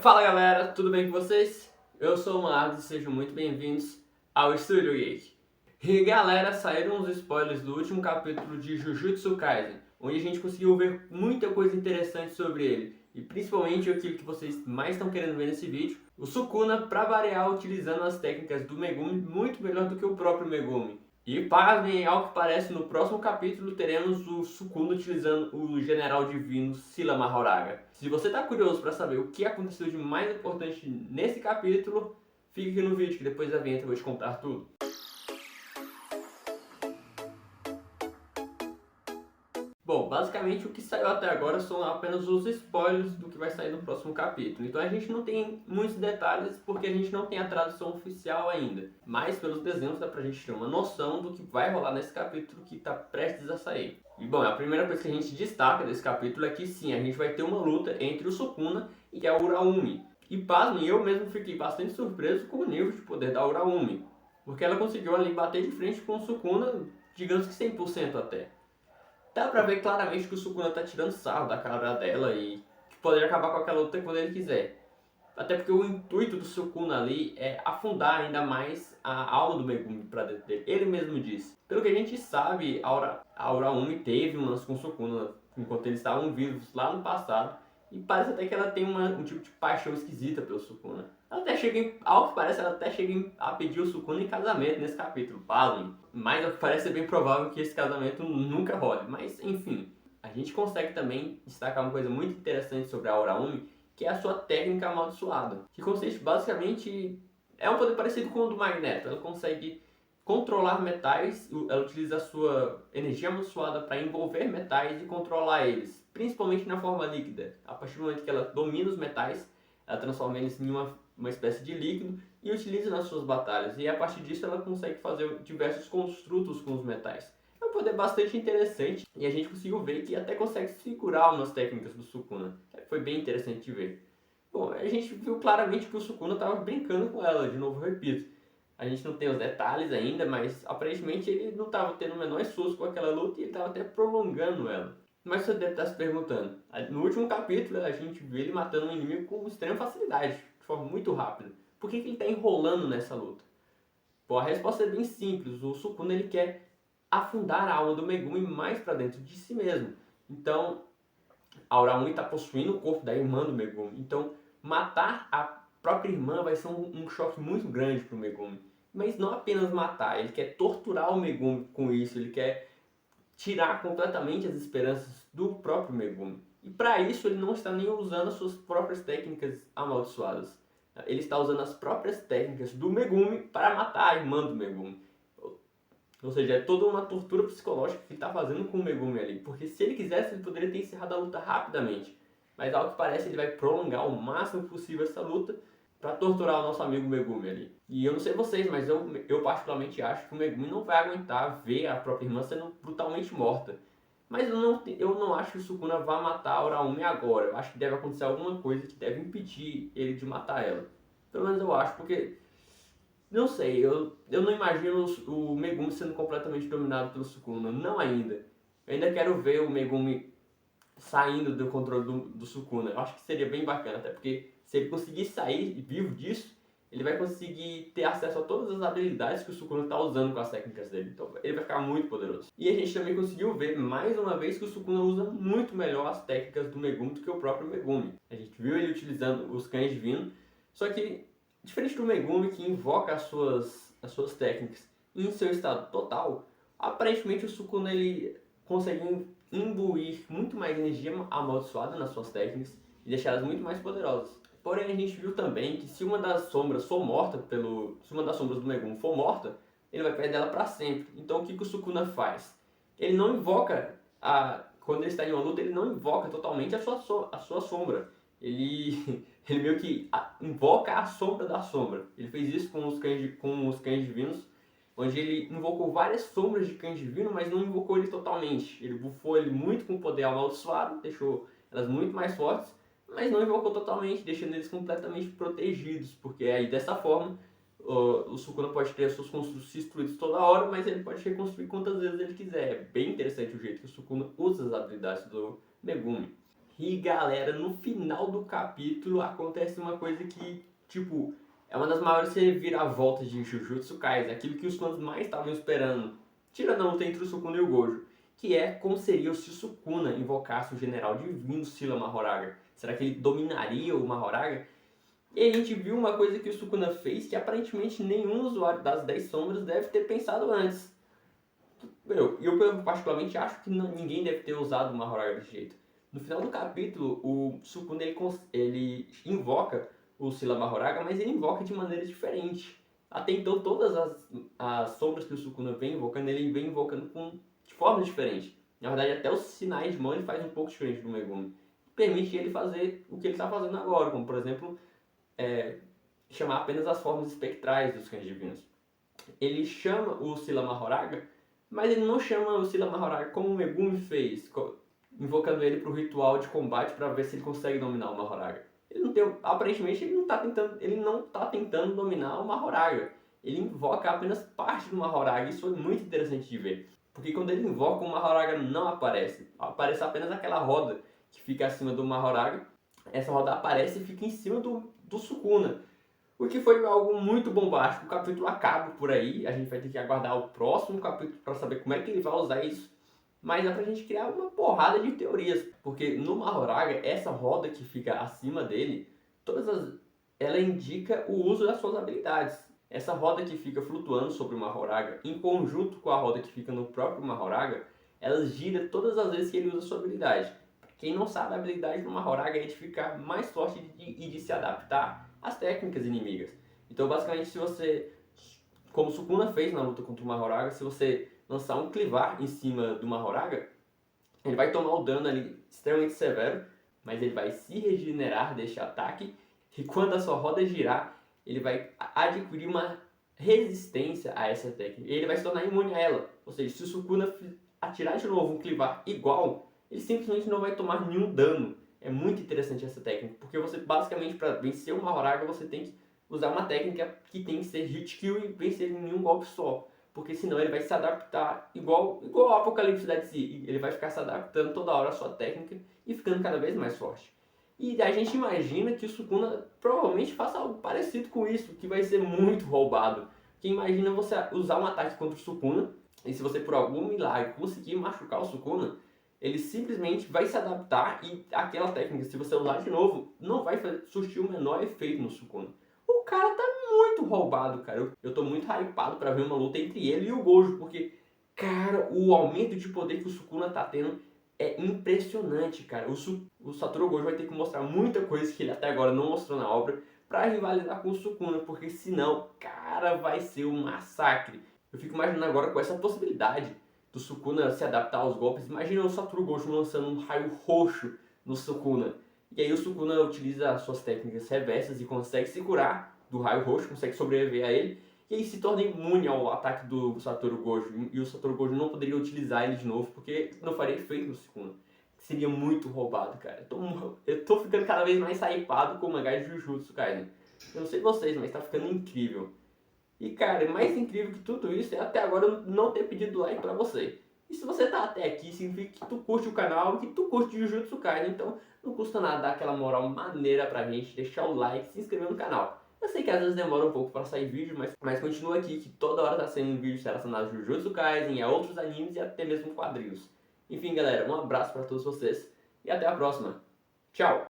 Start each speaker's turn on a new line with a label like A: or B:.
A: Fala galera, tudo bem com vocês? Eu sou o Marcos e sejam muito bem-vindos ao Studio Geek. E galera, saíram os spoilers do último capítulo de Jujutsu Kaisen, onde a gente conseguiu ver muita coisa interessante sobre ele, e principalmente aquilo que vocês mais estão querendo ver nesse vídeo, o Sukuna, para variar, utilizando as técnicas do Megumi muito melhor do que o próprio Megumi. E pasmem, ao que parece, no próximo capítulo teremos o Sukuna utilizando o General Divino Sila Mahoraga. Se você está curioso para saber o que aconteceu de mais importante nesse capítulo, fique aqui no vídeo que depois da vinheta eu vou te contar tudo. Bom, basicamente o que saiu até agora são apenas os spoilers do que vai sair no próximo capítulo. Então a gente não tem muitos detalhes porque a gente não tem a tradução oficial ainda. Mas pelos desenhos dá pra gente ter uma noção do que vai rolar nesse capítulo que está prestes a sair. E bom, a primeira coisa que a gente destaca desse capítulo é que sim, a gente vai ter uma luta entre o Sukuna e a Uraumi. E pasmem, eu mesmo fiquei bastante surpreso com o nível de poder da Uraumi. Porque ela conseguiu ali bater de frente com o Sukuna, digamos que 100% até. Dá pra ver claramente que o Sukuna tá tirando sarro da cara dela e que poderia acabar com aquela luta quando ele quiser. Até porque o intuito do Sukuna ali é afundar ainda mais a alma do Megumi pra dentro dele. Ele mesmo disse. Pelo que a gente sabe, a Uraumi teve um lance com o Sukuna enquanto eles estavam vivos lá no passado. E parece até que ela tem um tipo de paixão esquisita pelo Sukuna. Ela até chega, ao que parece, ela até chega a pedir o Sukuna em casamento nesse capítulo, pasmem. Mas ao que parece ser bem provável que esse casamento nunca role. Mas enfim, a gente consegue também destacar uma coisa muito interessante sobre a Uraumi, que é a sua técnica amaldiçoada, que consiste basicamente, é um poder parecido com o do Magneto. Ela consegue controlar metais, ela utiliza a sua energia amaldiçoada para envolver metais e controlar eles, principalmente na forma líquida. A partir do momento que ela domina os metais, ela transforma eles em uma espécie de líquido e utiliza nas suas batalhas. E a partir disso ela consegue fazer diversos construtos com os metais. É um poder bastante interessante e a gente conseguiu ver que até consegue segurar umas técnicas do Sukuna. Foi bem interessante de ver. Bom, a gente viu claramente que o Sukuna estava brincando com ela, de novo eu repito. A gente não tem os detalhes ainda, mas aparentemente ele não estava tendo o menor esforço com aquela luta e ele estava até prolongando ela. Mas você deve estar se perguntando, no último capítulo a gente vê ele matando um inimigo com extrema facilidade, de forma muito rápida. Por que ele está enrolando nessa luta? Bom, a resposta é bem simples, o Sukuna ele quer afundar a alma do Megumi mais para dentro de si mesmo. Então, a Uraumi está possuindo o corpo da irmã do Megumi. Então, matar a própria irmã vai ser um choque muito grande para o Megumi. Mas não apenas matar, ele quer torturar o Megumi com isso, ele quer tirar completamente as esperanças do próprio Megumi. E para isso ele não está nem usando as suas próprias técnicas amaldiçoadas. Ele está usando as próprias técnicas do Megumi para matar a irmã do Megumi. Ou seja, é toda uma tortura psicológica que ele está fazendo com o Megumi ali. Porque se ele quisesse, ele poderia ter encerrado a luta rapidamente. Mas ao que parece, ele vai prolongar o máximo possível essa luta para torturar o nosso amigo Megumi ali. E eu não sei vocês, mas eu particularmente acho que o Megumi não vai aguentar ver a própria irmã sendo brutalmente morta. Mas eu não acho que o Sukuna vá matar a Uraumi agora. Eu acho que deve acontecer alguma coisa que deve impedir ele de matar ela. Pelo menos eu acho, porque não sei, eu não imagino o Megumi sendo completamente dominado pelo Sukuna, não ainda. Eu ainda quero ver o Megumi saindo do controle do Sukuna. Eu acho que seria bem bacana, até porque se ele conseguir sair vivo disso, ele vai conseguir ter acesso a todas as habilidades que o Sukuna está usando com as técnicas dele. Então ele vai ficar muito poderoso. E a gente também conseguiu ver mais uma vez que o Sukuna usa muito melhor as técnicas do Megumi do que o próprio Megumi. A gente viu ele utilizando os cães divinos, só que diferente do Megumi, que invoca as suas técnicas em seu estado total, aparentemente o Sukuna ele consegue imbuir muito mais energia amaldiçoada nas suas técnicas e deixá-las muito mais poderosas. Porém, a gente viu também que se uma das sombras for morta se uma das sombras do Megumi for morta, ele vai perder ela para sempre. Então, o que o Sukuna faz? Ele não invoca quando ele está em uma luta, ele não invoca totalmente a sua sombra. Ele ele meio que invoca a sombra da sombra. Ele fez isso com os cães divinos, onde ele invocou várias sombras de cães divinos, mas não invocou ele totalmente. Ele bufou ele muito com o poder amaldiçoado, deixou elas muito mais fortes, mas não invocou totalmente, deixando eles completamente protegidos, porque aí dessa forma o Sukuna pode ter seus construtos destruídos toda hora, mas ele pode reconstruir quantas vezes ele quiser. É bem interessante o jeito que o Sukuna usa as habilidades do Megumi. E galera, no final do capítulo acontece uma coisa que, tipo, é uma das maiores reviravoltas de Jujutsu Kaisen, aquilo que os fãs mais estavam esperando, tirando a luta entre o Sukuna e o Gojo, que é como seria se o Sukuna invocasse o general divino Sila Mahoraga. Será que ele dominaria o Mahoraga? E a gente viu uma coisa que o Sukuna fez que aparentemente nenhum usuário das 10 sombras deve ter pensado antes. Eu particularmente acho que ninguém deve ter usado o Mahoraga desse jeito. No final do capítulo, o Sukuna ele invoca o Sila Mahoraga, mas ele invoca de maneira diferente. Até então, todas as sombras que o Sukuna vem invocando, ele vem invocando de forma diferente. Na verdade, até os sinais de mão ele faz um pouco diferente do Megumi. Permite ele fazer o que ele está fazendo agora, como por exemplo, chamar apenas as formas espectrais dos cães divinos. Ele chama o Sila Mahoraga, mas ele não chama o Sila Mahoraga como o Megumi fez, invocando ele para o ritual de combate para ver se ele consegue dominar o Mahoraga. Ele não tem, aparentemente ele não tá tentando dominar o Mahoraga. Ele invoca apenas parte do Mahoraga. Isso foi muito interessante de ver, porque quando ele invoca, o Mahoraga não aparece. Aparece apenas aquela roda que fica acima do Mahoraga. Essa roda aparece e fica em cima do Sukuna. O que foi algo muito bombástico. O capítulo acaba por aí. A gente vai ter que aguardar o próximo capítulo para saber como é que ele vai usar isso. Mas dá pra gente criar uma porrada de teorias. Porque no Mahoraga, essa roda que fica acima dele, ela indica o uso das suas habilidades. Essa roda que fica flutuando sobre o Mahoraga, em conjunto com a roda que fica no próprio Mahoraga, ela gira todas as vezes que ele usa sua habilidade. Quem não sabe, a habilidade do Mahoraga é de ficar mais forte e de se adaptar às técnicas inimigas. Então, basicamente, se você, como Sukuna fez na luta contra o Mahoraga, se você lançar um clivar em cima do Mahoraga, ele vai tomar o dano ali extremamente severo, mas ele vai se regenerar deste ataque, e quando a sua roda girar, ele vai adquirir uma resistência a essa técnica, e ele vai se tornar imune a ela. Ou seja, se o Sukuna atirar de novo um clivar igual, ele simplesmente não vai tomar nenhum dano. É muito interessante essa técnica, porque você basicamente, para vencer o Mahoraga, você tem que usar uma técnica que tem que ser hit kill e vencer em um golpe só. Porque senão ele vai se adaptar igual ao Apocalipse Dead Sea. Ele vai ficar se adaptando toda hora à sua técnica e ficando cada vez mais forte. E a gente imagina que o Sukuna provavelmente faça algo parecido com isso, que vai ser muito roubado. Porque imagina você usar um ataque contra o Sukuna, e se você por algum milagre conseguir machucar o Sukuna, ele simplesmente vai se adaptar e aquela técnica, se você usar de novo, não vai surtir o menor efeito no Sukuna. O cara tá muito roubado, cara. Eu tô muito hypado pra ver uma luta entre ele e o Gojo, porque, cara, o aumento de poder que o Sukuna tá tendo é impressionante, cara. O Satoru Gojo vai ter que mostrar muita coisa que ele até agora não mostrou na obra pra rivalizar com o Sukuna, porque senão, cara, vai ser um massacre. Eu fico imaginando agora com essa possibilidade do Sukuna se adaptar aos golpes. Imagina o Satoru Gojo lançando um raio roxo no Sukuna. E aí o Sukuna utiliza as suas técnicas reversas e consegue se curar do raio roxo, consegue sobreviver a ele. E aí se torna imune ao ataque do Satoru Gojo. E o Satoru Gojo não poderia utilizar ele de novo, porque não faria efeito no Sukuna. Seria muito roubado, cara. Eu tô ficando cada vez mais hypado com o mangá de Jujutsu Kaisen. Eu não sei vocês, mas tá ficando incrível. E cara, mais incrível que tudo isso é até agora eu não ter pedido like pra você. E se você tá até aqui, significa que tu curte o canal e que tu curte Jujutsu Kaisen. Então não custa nada dar aquela moral maneira pra gente, deixar o like, se inscrever no canal. Eu sei que às vezes demora um pouco para sair vídeo, mas continua aqui que toda hora tá saindo vídeos relacionados a Jujutsu Kaisen, a outros animes e até mesmo quadrinhos. Enfim galera, um abraço pra todos vocês e até a próxima. Tchau!